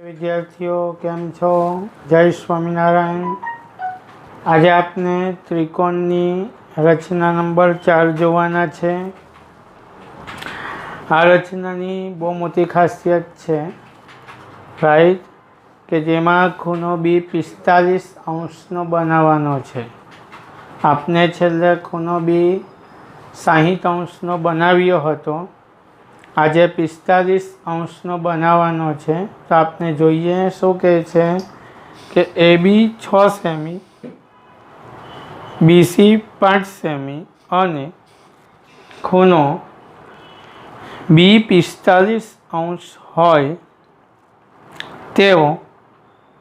विद्यार्थियों केम छो? जय स्वामीनारायण। आज आपने त्रिकोणनी रचना नंबर 4 जोवाना छे। आ रचनानी बहुत मोटी खासियत है, राइट, कि जेमा खूनो बी 45 अंशनो बनाववानो छे। आपने छेल्ले खूनो बी 60 अंशनो बनाव्यो हतो। આજે 45 अंशनो बनाववानो छे। तो आपने जोईए शुं कहे छे कि AB 6 सेमी, BC 5 सेमी अने खूनो B 45 अंश होय तेवो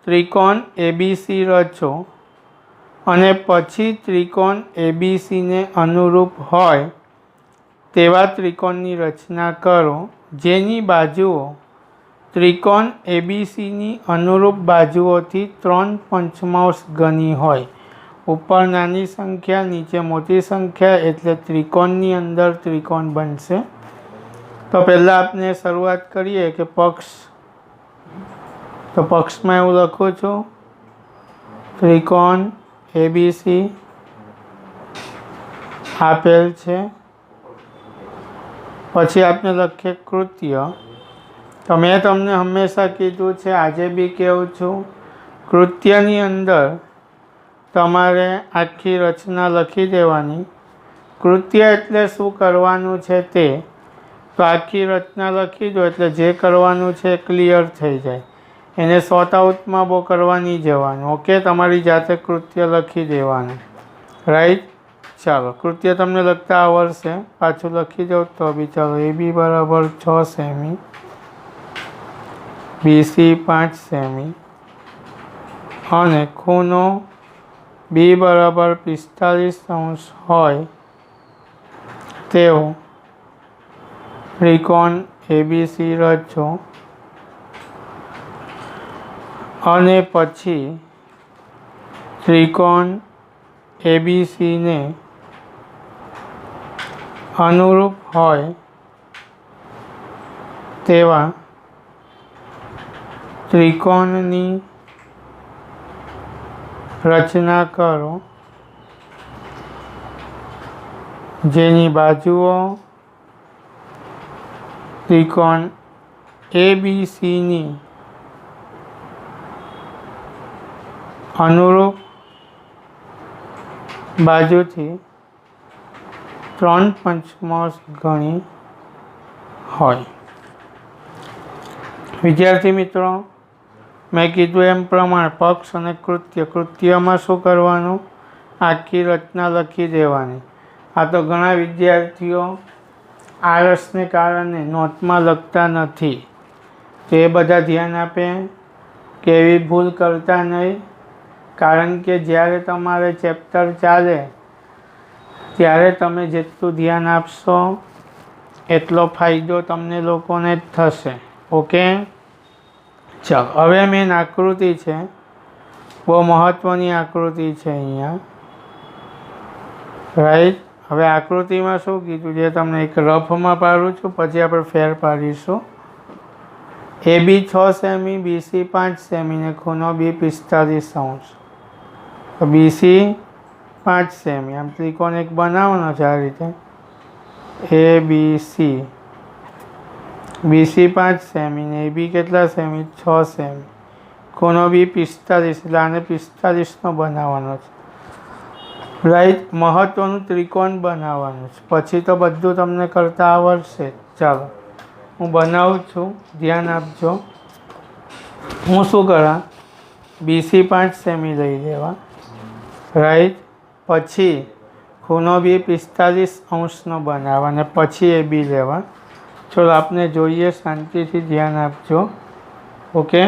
त्रिकोण ABC रचो अने पछी त्रिकोण ABC ने अनुरूप होय तेवा त्रिकोणनी रचना करो जेनी बाजुओ त्रिकोण एबीसी अनुरूप बाजुओथी 3/5 गणी होय। ऊपर नानी संख्या नीचे मोटी संख्या एटले त्रिकोणनी अंदर त्रिकोण बनशे। तो पहला आपने शुरुआत करिए कि पक्ष, तो पक्ष में एवं लखूँ छूँ त्रिकोण एबीसी आपेल छे। पछी आपने लखीए कृत्य। तो मैं तमने हमेशा कीधुं छे, आजे भी कहूँ छूँ, कृत्यनी अंदर तमारे आखी रचना लखी देवानी। कृत्य एटले शुं करवानुं छे ते, तो आखी रचना लखी दो एटले जे करवानुं छे क्लियर थई जाय। एने सॉर्ट आउट में बो करवा नहीं जवानुं। ओके, तमारी जाते कृत्य लखी देवानुं, राइट। चलो, कृत्य तमने लखता आवड़शे, पाछुं लखी दो तो भी चलो। AB बराबर 6 सेमी, BC 5 सेमी अने खूनो B बराबर 45 अंश होय तेवो त्रिकोण ABC रचो अने पछी त्रिकोण ABC ने अनुरूप होय तेवा त्रिकोणनी रचना करो जेनी बाजुओ त्रिकोण ABC नी अनुरूप बाजुथी 3/5 गणी होय। विद्यार्थी मित्रों, मैं कीधुं एम प्रमाण पक्ष अने कृत्य, कृत्य में शुं करवानुं, आखी रचना लखी देवानी। आ तो घणा विद्यार्थीओ आळसने कारणे नोट में लखता नथी, तो ए बधा ध्यान आपे के एवी भूल करता नहीं। कारण के ज्यारे तमारे चेप्टर चाले त्यारे तमे जेटलुं ध्यान आपशो एटलो फायदो तमने लोकोने ज थशे। ओके, चलो, हवे मेन आकृति है, बहुत महत्वनी आकृति है अहींया, राइट। हवे आकृति में शुं कीधुं जे तमने एक रफ में पाडुं छुं, पछी आपणे फेर पाडीशुं। AB 6 सेमी, BC 5 सेमी ने खूनो B 45 अंश। तो BC 5 सेमी, आम त्रिकोण एक बनाववानो छे आ रीते ABC। BC 5 सेमी ने AB केटला सेमी? 6 सेमी। खूनो B 45 એટલે આને 45 નો બનાવવાનો છે, રાઈટ। મહત્વનું ત્રિકોણ બનાવવાનું છે, પછી તો બધું તમને કરતા આવડશે। ચાલો, હું બનાવું છું, ધ્યાન આપજો। હું શું કરા, BC 5 સેમી લઈ લેવા, રાઈટ। પછી ખૂનો B 45 અંશનો બનાવવા અને પછી AB લેવા। ચલો, આપને જોઈએ, શાંતિથી ધ્યાન આપજો। ઓકે,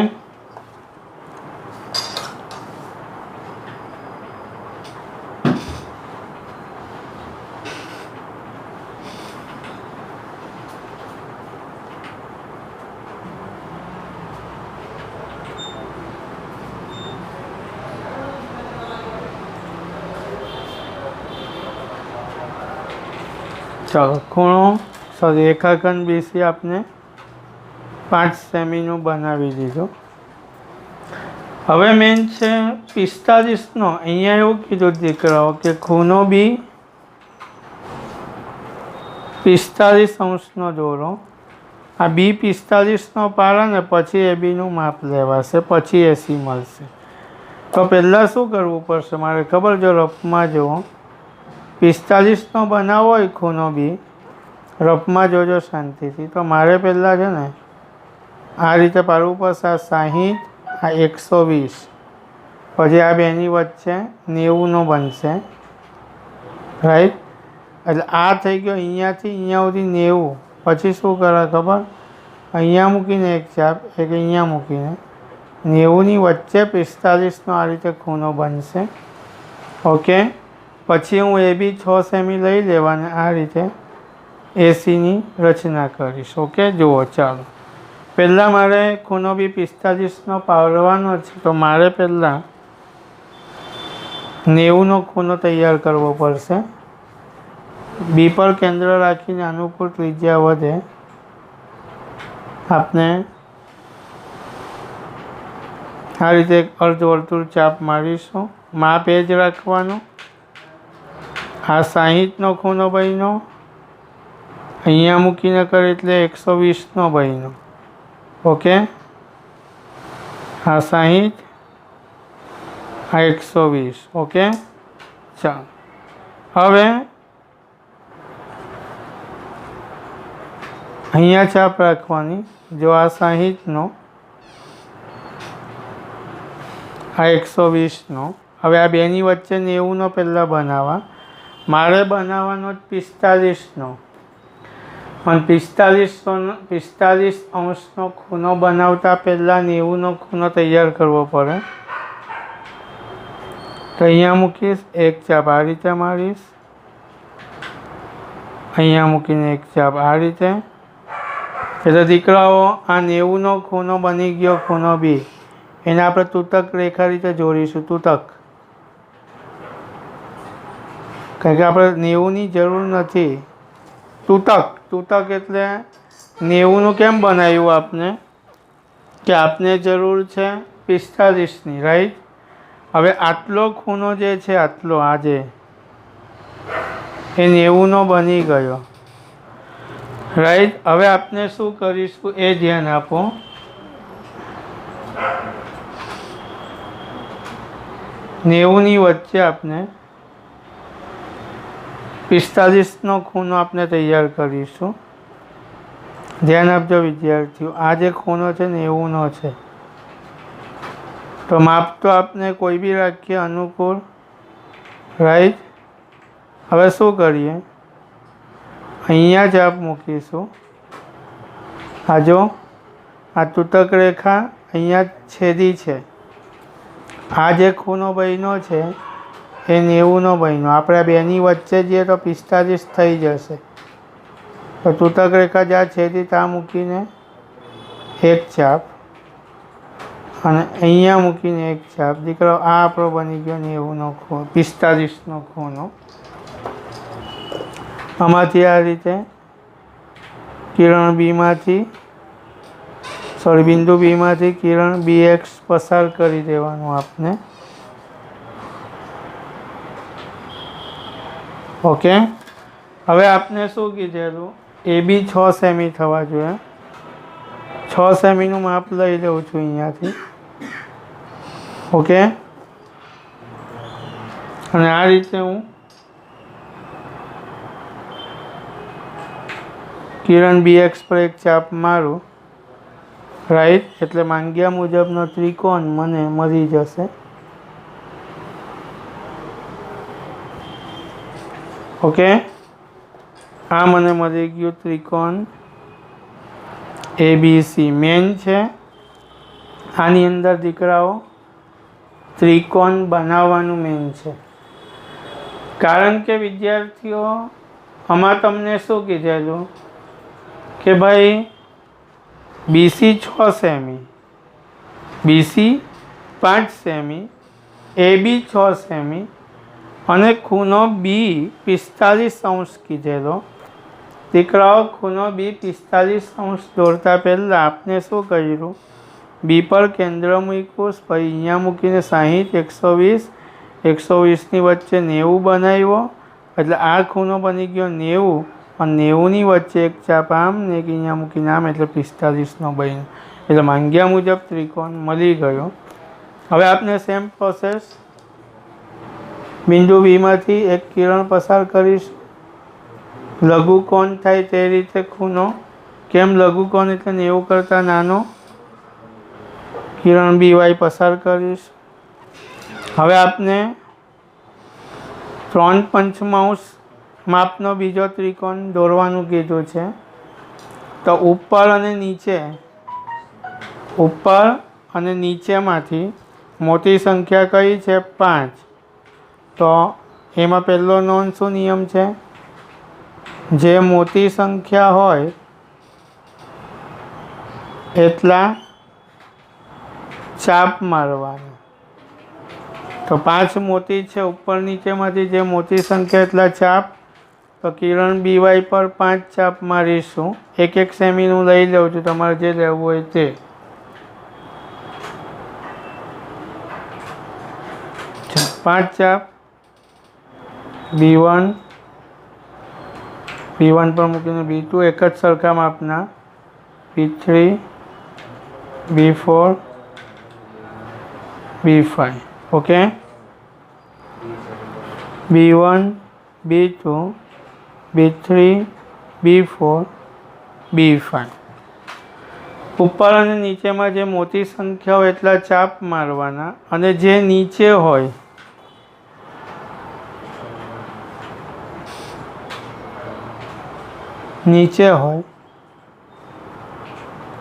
चलो, खूणो सॉरी रेखाखंड BC आपने 5 सेमी बनावी दीधो। હવે મેન છે 45નો, અહીંયા એવું કીધું દીકરાઓ કે ખૂણો બી 45° દોરો. આ બી 45નો પાડે ને પછી એ બીનું માપ લેવાશે, પછી 80 મળશે. તો પહેલાં શું કરવું પડશે મારે ખબર? જો રફમાં જુઓ, 45નો બનાવો હોય ખૂણો બી, રફમાં જોજો શાંતિથી. તો મારે પહેલાં છે ને આ રીતે પાડવું પડશે. આ 60, આ 120, પછી આ બેની વચ્ચે 90નો બનશે, રાઈટ? એટલે આ થઈ ગયો અહીંયાથી અહીંયા સુધી 90. પછી શું કરે ખબર? અહીંયા મૂકીને એક ચાપ, એક અહીંયા મૂકીને 90ની વચ્ચે 45નો આ રીતે ખૂણો બનશે. ઓકે, પછી હું એ બી 6 સેમી લઈ લેવાને આ રીતે એસીની રચના કરીશ. ઓકે, જુઓ ચાલો. પહેલાં મારે ખૂણો બી 45નો પાડવાનો છે, તો મારે પહેલાં 90નો ખૂણો તૈયાર કરવો પડશે. બી પર કેન્દ્ર રાખીને અનુકૂળ ત્રિજ્યા વધે આપણે આ રીતે એક અર્ધવર્તુળ ચાપ મારીશું. માપ એ જ રાખવાનું. આ 60નો ખૂણો બન્યો, અહીંયા મૂકીને કરે એટલે 120નો બન્યો. ઓકે, આ 60, આ 120. ઓકે, ચાલો. હવે અહીંયા ચાપ રાખવાની. જો આ 60નો, આ 120નો. હવે આ બેની વચ્ચે 90નો પહેલાં બનાવવા. મારે બનાવવાનો જ 45નો, પણ 45° ખૂણો બનાવતા પહેલાં 90નો ખૂણો તૈયાર કરવો પડે. તો અહીંયા મૂકીશ, એક ચાપ આ રીતે મારીશ, અહીંયા મૂકીને એક ચાપ આ રીતે. એટલે દીકરાઓ આ 90નો ખૂણો બની ગયો, ખૂણો બી. એને આપણે તૂતક રેખા રીતે જોડીશું. તૂતક, કારણ કે આપણે 90ની જરૂર નથી. તૂતક એટલે 90નું કેમ બનાવ્યું આપને? કે આપને જરૂર છે 45ની, રાઈટ? હવે આટલો ખૂણો જે છે, આટલો આજે એ 90નો બની ગયો, રાઈટ? હવે આપણે શું કરીશું એ ધ્યાન આપો. નેવુંની વચ્ચે આપણે 45નો ખૂણો આપણે તૈયાર કરીશું. ધ્યાન આપજો વિદ્યાર્થીઓ, આ જે ખૂણો છે 90નો છે. તો માપ તો આપણે કોઈ બી રાખીએ અનુકૂળ, રાઈટ? હવે શું કરીએ? અહીંયા જ આપ મૂકીશું. આ જો આ તૂતક રેખા અહીંયા છેદી છે. આ જે ખૂણો બન્યો છે એ 90નો બન્યો. આપણે આ બેની વચ્ચે જઈએ તો 45 થઈ જશે. તો તૂતક રેખા જ્યાં છેદી ત્યાં મૂકીને એક ચાપ અને અહીંયા મૂકીને એક ચાપ. દીકરો આ આપણો બની ગયો 90નો ખૂણો, 45નો ખૂણો. આમાંથી આ રીતે કિરણ બીમાંથી બિંદુ બીમાંથી કિરણ BX પસાર કરી દેવાનું આપને. ઓકે, હવે આપને શું કીધેલું? એ બી 6 સેમી થવા જોઈએ. 6 સેમીનું માપ લઈ લઉં છું અહીંયાથી. ઓકે, અને આ રીતે હું કિરણ BX પર એક ચાપ મારું, રાઈટ? એટલે માંગ્યા મુજબનો ત્રિકોણ મને મળી જશે. ઓકે, આ મને મળી ગયું ત્રિકોણ ABC. મેન છે આની અંદર દીકરાઓ ત્રિકોણ બનાવવાનું મેન છે. કારણ કે વિદ્યાર્થીઓ આમાં તમને શું કીધેલું કે ભાઈ BC 6 semi, BC 5 semi, AB 6 semi અને ખૂણો B 45° કીધેલો. દીકરાઓ ખૂણો B 45° દોરતા પહેલાં આપણે શું કર્યું? બી પર કેન્દ્ર મૂક્યું, પછી અહીંયા મૂકીને 60, 120, 120ની વચ્ચે 90 બનાવ્યો, એટલે આ ખૂણો બની ગયો 90, અને 90ની વચ્ચે એક ચાપ આમ ને એક અહીંયા મૂકીને આમ, એટલે 45નો બન્યો. એટલે માંગ્યા મુજબ ત્રિકોણ મળી ગયો. હવે આપણે સેમ પ્રોસેસ બિંદુ બીમાંથી એક કિરણ પસાર કરીશું. લઘુકોણ થાય તે રીતે ખૂણો. કેમ લઘુકોણ? એટલે 90 કરતાં નાનો કિરણ BY પસાર કરીશ. હવે આપણે 3/5 માપનો બીજો ત્રિકોણ દોરવાનું કીધું છે. તો ઉપર અને નીચેમાંથી મોટી સંખ્યા કઈ છે? 5. તો એમાં પહેલો નોન શું નિયમ છે? જે મોટી સંખ્યા હોય એટલા ચાપ મારવાના. તો 5 મોટી છે, ઉપર નીચેમાંથી જે મોટી સંખ્યા એટલા ચાપ. તો કિરણ BY પર 5 ચાપ મારીશું. 1 સેમીનું લઈ લઉં છું, તમારે જે લેવું હોય તે. પાંચ ચાપ B1 પર મૂકીને B2 એક જ સરખા માપના, B3, B4, B5. Okay, B1, B2, B3, B4, B5. ઉપર અને નીચેમાં જે મોટી સંખ્યા હોય એટલા ચાપ મારવાના, અને જે નીચે હોય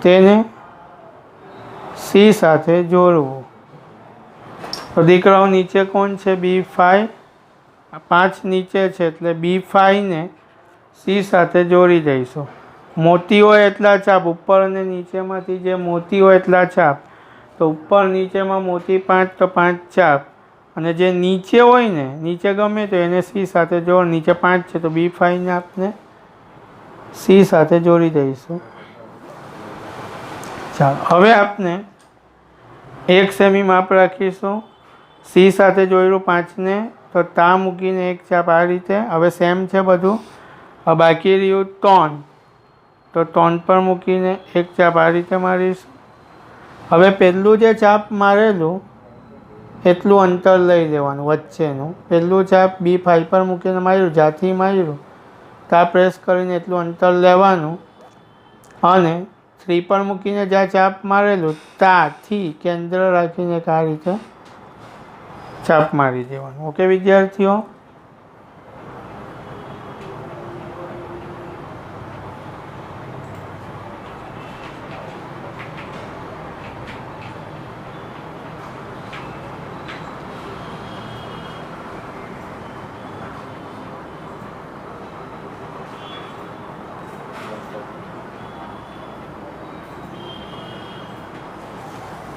તેને C સાથે જોડવું. તો દીકરાઓ નીચે કોણ છે? B5. 5 નીચે છે એટલે B5 ને C સાથે જોડી દઈશું. મોટી હોય એટલા ચાપ, ઉપર અને નીચેમાંથી જે મોટી હોય એટલા ચાપ. તો ઉપર નીચેમાં મોટી 5, તો 5 ચાપ, અને જે નીચે હોય ને, નીચે ગમે તો એને C સાથે જોડ. નીચે 5 છે તો B5 ને આપણે C સાથે જોડી દઈશું. ચાલો, હવે આપણે 1 સેમી માપ રાખીશું. C સાથે જોડ્યું 5 ને, તો તા મૂકીને એક ચાપ આ રીતે. હવે સેમ છે બધું. હવે બાકી રહ્યું 3, તો 3 પર મૂકીને એક ચાપ આ રીતે મારીશું. હવે પહેલું જે ચાપ મારેલું એટલું અંતર લઈ લેવાનું વચ્ચેનું. પહેલું ચાપ B5 પર મૂકીને માર્યું, જ્યાંથી માર્યું ત્યાં પ્રેસ કરીને એટલું અંતર લેવાનું, અને 3 પર મૂકીને જ્યાં ચાપ મારેલું ત્યાંથી કેન્દ્ર રાખીને આ રીતે ચાપ મારી દેવાનું. ઓકે વિદ્યાર્થીઓ,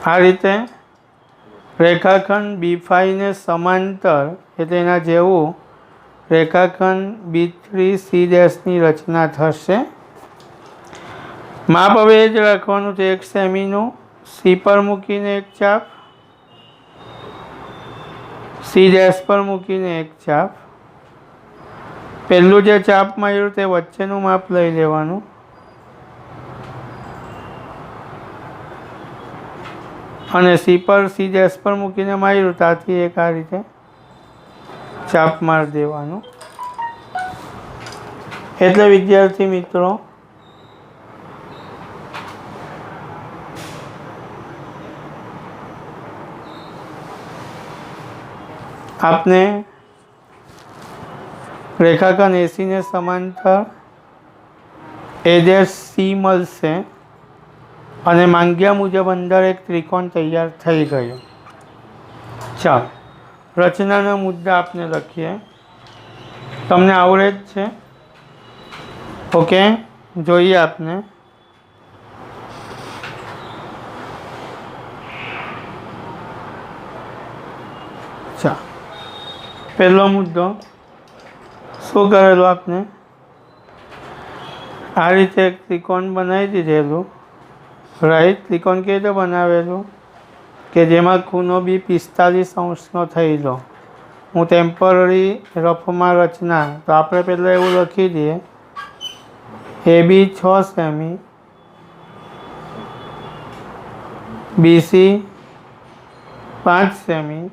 આ રીતે રેખાખંડ B5 ને સમાંતર એટલે એના જેવું રેખાખંડ B3C' ની રચના થશે. માપ હવે એ જ રાખવાનું છે, 1 સેમીનું. C પર મૂકીને એક ચાપ, C' પર મૂકીને એક ચાપ. પહેલું જે ચાપ માર્યું તે વચ્ચેનું માપ લઈ લેવાનું, અને C પર મૂકીને માર્યું ત્યાંથી એક આ રીતે ચાપ માર દેવાનું. એટલે વિદ્યાર્થી મિત્રો, આપને રેખાખંડ AC ને સમાંતર AC મળશે, અને માંગ્યા મુજબ અંદર એક ત્રિકોણ તૈયાર થઈ ગયો. ચાલો, રચનાના મુદ્દા આપણે લખીએ. તમને આવડે જ છે. ઓકે, જોઈએ આપને. ચાલો, પહેલો મુદ્દો શું કરેલું આપણે? આ રીતે એક ત્રિકોણ બનાવી દીધેલું. રાઈટ ત્રિકોણ કેવી રીતે બનાવેલું કે જેમાં ખૂણો બી 45° થયેલો. હું ટેમ્પરરી રફમાં રચના તો આપણે પહેલાં એવું લખી દઈએ AB 6 સેમી, BC 5 સેમી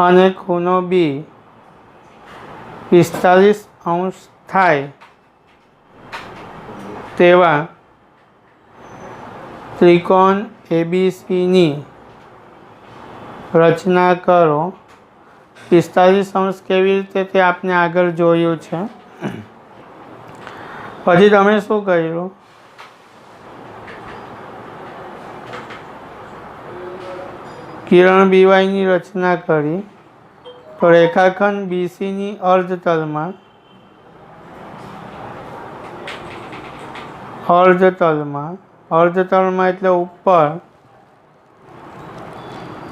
અને ખૂણો બી 45° થાય તેવા ત્રિકોણ ABCની રચના કરો. 45° કેવી રીતે તે આપણે આગળ જોયું છે. પછી તમે શું કર્યું, કિરણ BYની રચના કરી. તો રેખાખંડ BCની અર્ધતલમાં એટલે ઉપર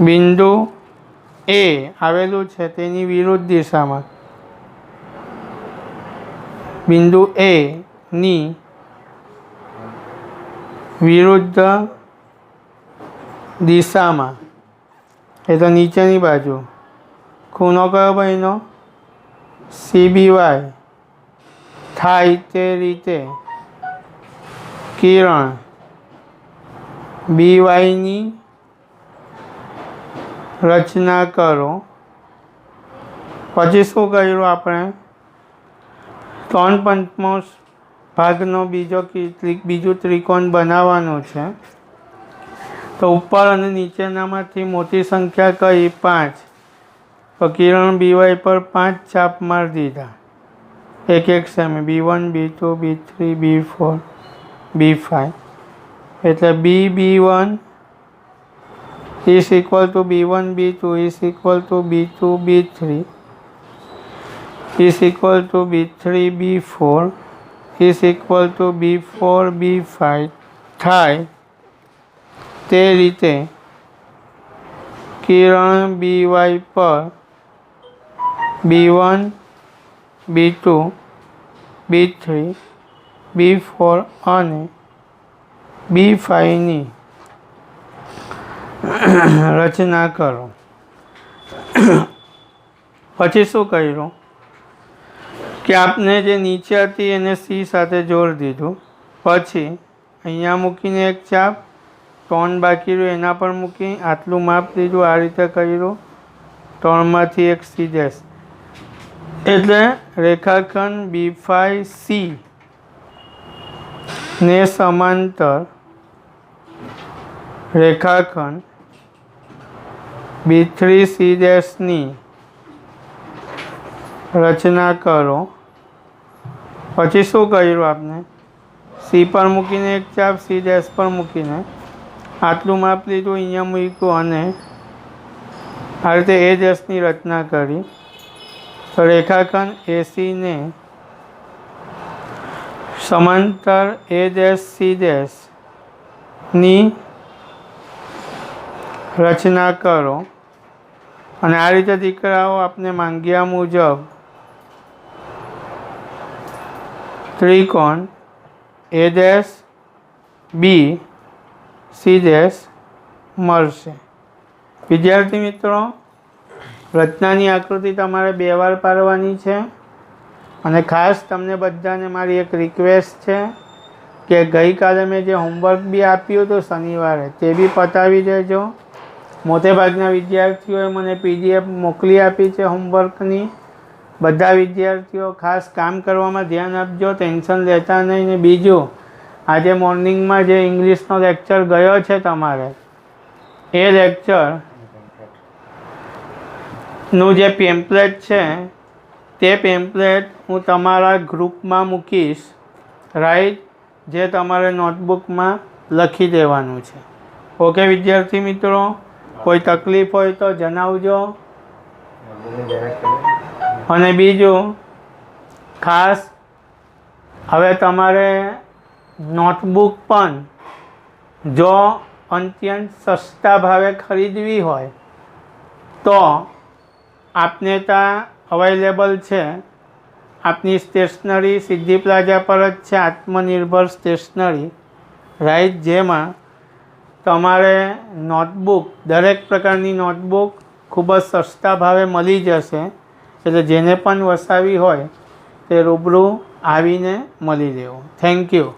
બિંદુ A આવેલું છે તેની વિરુદ્ધ દિશામાં, બિંદુ A ની વિરુદ્ધ દિશામાં એટલે નીચેની બાજુ ખૂણો કયો બન્યો CBY થાય તે રીતે કિરણ BYની રચના કરો. પછી શું કર્યું આપણે, 3/5 ભાગનો બીજું ત્રિકોણ બનાવવાનું છે. તો ઉપર અને નીચેનામાંથી મોટી સંખ્યા કઈ 5. તો કિરણ BY પર 5 ચાપ મારી દીધા, 1 semi, B1 B2 B3 B4 B5 એટલે BB1 is equal to B1 B2 is equal to B2 B3 is equal to B3 B4 is equal to B4 B5 થાય તે રીતે કિરણ BY પર B1 B2 B3 B4 અને B5ની રચના કરો. પછી શું કર્યું કે આપણે જે નીચે હતી એને C સાથે જોડી દીધું. પછી અહીંયા મૂકીને એક ચાપ, 3 બાકી રહ્યું એના પર મૂકી આટલું માપ લીધું. આ રીતે કર્યું, 3માંથી એક C' એટલે રેખાખંડ B5C ને સમાંતર રેખાખંડ B3C' રચના કરો. પછી શું કર્યું આપણે, C પર મૂકીને એક ચાપ, C' પર મૂકીને આટલું માપ લીધું, અહીંયા મૂક્યું અને આ રીતે A'ની રચના કરી. તો રેખાખંડ AC ને સમાંતર A'C'ની રચના કરો. અને આ રીતે દીકરાઓ આપણે માંગ્યા મુજબ ત્રિકોણ A'BC' મળશે. વિદ્યાર્થી મિત્રો, રચનાની આકૃતિ તમારે 2 વાર પાડવાની છે. અને ખાસ તમને બધાને મારી એક રિક્વેસ્ટ છે કે ગઈકાલે મેં જે હોમવર્ક બી આપ્યું હતું શનિવારે તે બી પતાવી દેજો. મોટે ભાગના વિદ્યાર્થીઓએ મને PDF મોકલી આપી છે હોમવર્કની. બધા વિદ્યાર્થીઓ ખાસ કામ કરવામાં ધ્યાન આપજો, ટેન્શન લેતા નહીં. ને બીજું, આજે મોર્નિંગમાં જે ઇંગ્લિશનો લેક્ચર ગયો છે તમારે, એ લેક્ચરનું જે પેમ્પલેટ છે તે પેમ્પલેટ હું તમારા ગ્રુપમાં મૂકીશ, રાઈટ, જે તમારે નોટબુકમાં લખી દેવાનું છે. ઓકે વિદ્યાર્થી મિત્રો, કોઈ તકલીફ હોય તો જણાવજો. અને બીજું ખાસ, હવે તમારે નોટબુક પણ જો અત્યંત સસ્તા ભાવે ખરીદવી હોય તો આપને ત્યાં અવેલેબલ છે. આપની સ્ટેશનરી સિદ્ધિ પ્લાઝા પર જ છે, આત્મનિર્ભર સ્ટેશનરી. રાઈટ, જેમાં તમારે નોટબુક, દરેક પ્રકારની નોટબુક ખૂબ જ સસ્તા ભાવે મળી જશે. એટલે જેને પણ વસાવી હોય તે રૂબરૂ આવીને મળી લેવું. Thank you.